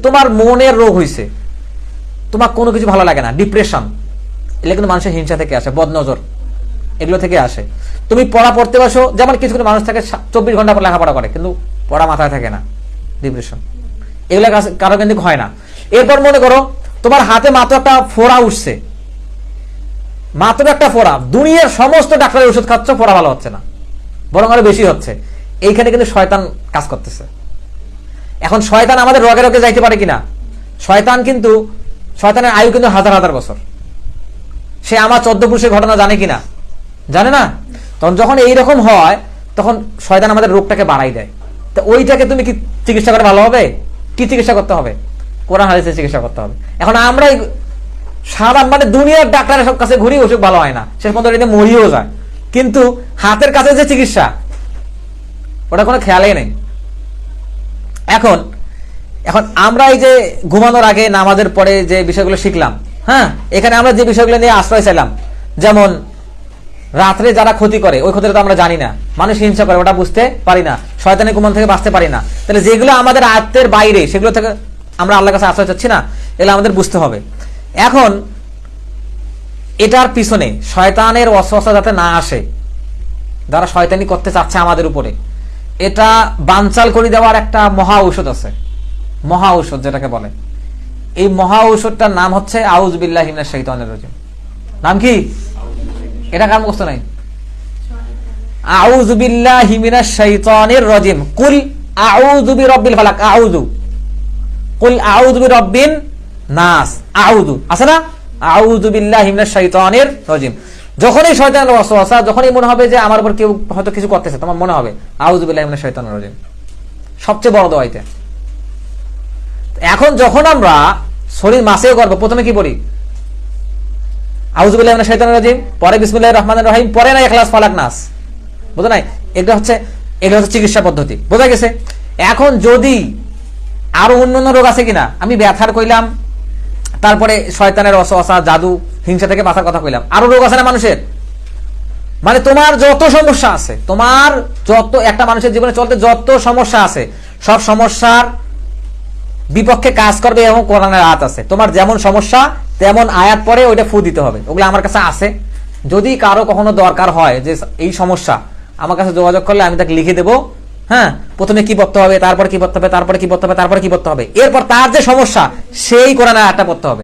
তোমার মনের রোগ হয়েছে, তোমার কোনো কিছু ভালো লাগে না, ডিপ্রেশন, এগুলো কিন্তু মানুষের হিংসা থেকে আসে, বদনজর, এগুলো থেকে আসে। তুমি পড়া পড়তে বসো, যেমন কিছু কিছু মানুষ থাকে 24 ঘন্টা পর লেখাপড়া করে কিন্তু পড়া মাথায় থাকে না, ডিপ্রেশন, এগুলো কারো কিন্তু হয় না। এরপর মনে করো তোমার হাতে মাত্র একটা ফোড়া উঠছে, মাত্র একটা ফোড়া, দুনিয়ার সমস্ত ডাক্তারের ওষুধ খাচ্ছ, ফোড়া ভালো হচ্ছে না, বরং আরো বেশি হচ্ছে। এইখানে কিন্তু শয়তান কাজ করতেছে। এখন শয়তান আমাদের রোগে রোগে যাইতে পারে কিনা? শয়তান কিন্তু, শয়তানের আয়ু কিন্তু হাজার হাজার বছর। সে আমার 14 পুরুষের ঘটনা জানে কিনা? জানে না। তখন যখন এইরকম হয় তখন শয়তান আমাদের রোগটাকে বাড়াই দেয়। তো ওইটাকে তুমি কি চিকিৎসা করে ভালো হবে? কি চিকিৎসা করতে হবে? কোরআন হাদিসের চিকিৎসা করতে হবে। এখন আমরা সাধারণ মানে দুনিয়ার ডাক্তারের সব কাছে ঘুরি, অসুখ ভালো হয় না, শেষ পর্যন্ত এটা মরিও যায়। কিন্তু হাতের কাছে যে চিকিৎসা, ওটা কোনো খেয়ালই নেই। এখন এখন আমরা এই যে ঘুমানোর আগে নামাজের পরে যে বিষয়গুলো শিখলাম, হ্যাঁ, এখানে আমরা যে বিষয়গুলো নিয়ে আশ্রয় চাইলাম, যেমন রাত্রে যারা ক্ষতি করে ওই ক্ষতিটা তো আমরা জানি না, মানুষ হিংসা করে ওটা বুঝতে পারি না, শয়তানের কুমন থেকে বাঁচতে পারি না। তাহলে যেগুলো আমাদের আয়ত্তের বাইরে সেগুলো থেকে আমরা আল্লাহর কাছে আশ্রয় চাচ্ছি না, এগুলো আমাদের বুঝতে হবে। এখন এটার পিছনে শয়তানের ওয়াসওয়াসা যাতে না আসে, যারা শয়তানি করতে চাচ্ছে আমাদের উপরে, এটা বানচাল করে দেওয়ার একটা মহা ঔষধ আছে, মহা ঔষধ যেটাকে বলে। এই মহা ঔষধটার নাম হচ্ছে আউযু বিল্লাহি মিনাশ শাইতানির রাজিম। নাম কি? এটা কার মুখস্থ নাই? আউযু বিল্লাহি মিনাশ শাইতানির রাজিম। কুল আউযু বিরাব্বিল ফালাক, আউযু, কুল আউযু বিরাব্বিন নাস, আউযু আছে না? আউযু বিল্লাহি মিনাশ শাইতানির রাজিম। যখনই শয়তানের ওয়াসওয়াসা, যখনই মনে হবে যে আমার উপর কেউ হয়তো কিছু করতেছে, তোমার মনে হবে আউযু বিল্লাহি মিনাশ শাইতানির রাজিম, সবচেয়ে বড় দোয়া এটা। এখন যখন আমরা শরীর মাসেও করবো, প্রথমে কি পড়ি? আউযু বিল্লাহি মিনাশ শাইতানির রাজিম, পরে বিসমিল্লাহির রহমানির রহিম, পরে না ইখলাস ফালাক নাস, বুঝো নাই? এটা হচ্ছে চিকিৎসা পদ্ধতি, বোঝা গেছে? এখন যদি আরো অন্যান্য রোগ আছে কিনা, আমি ব্যথার কইলাম, তারপরে শয়তানের ওয়াসওয়াসা, জাদু, হিংসা থেকে বাঁচার কথা কইলাম, আরো রোগ আছে না মানুষের? মানে তোমার যত সমস্যা আছে, তোমার যত একটা মানুষের জীবনে চলতে যত সমস্যা আছে, সব সমস্যার বিপক্ষে কাজ করবে এবং কোরআনের আয়াত আছে। তোমার যেমন সমস্যা তেমন আয়াত পরে ওইটা ফু দিতে হবে, ওগুলো আমার কাছে আছে। যদি কারো কখনো দরকার হয় যে এই সমস্যা, আমার কাছে যোগাযোগ করলে আমি তাকে লিখে দেবো, হ্যাঁ, প্রথমে কি পড়তে হবে, তারপর কি পড়তে হবে, তারপরে কি পড়তে হবে, তারপরে কি পড়তে হবে, এরপর তার যে সমস্যা সেই কোরআনের আয়াতটা পড়তে হবে।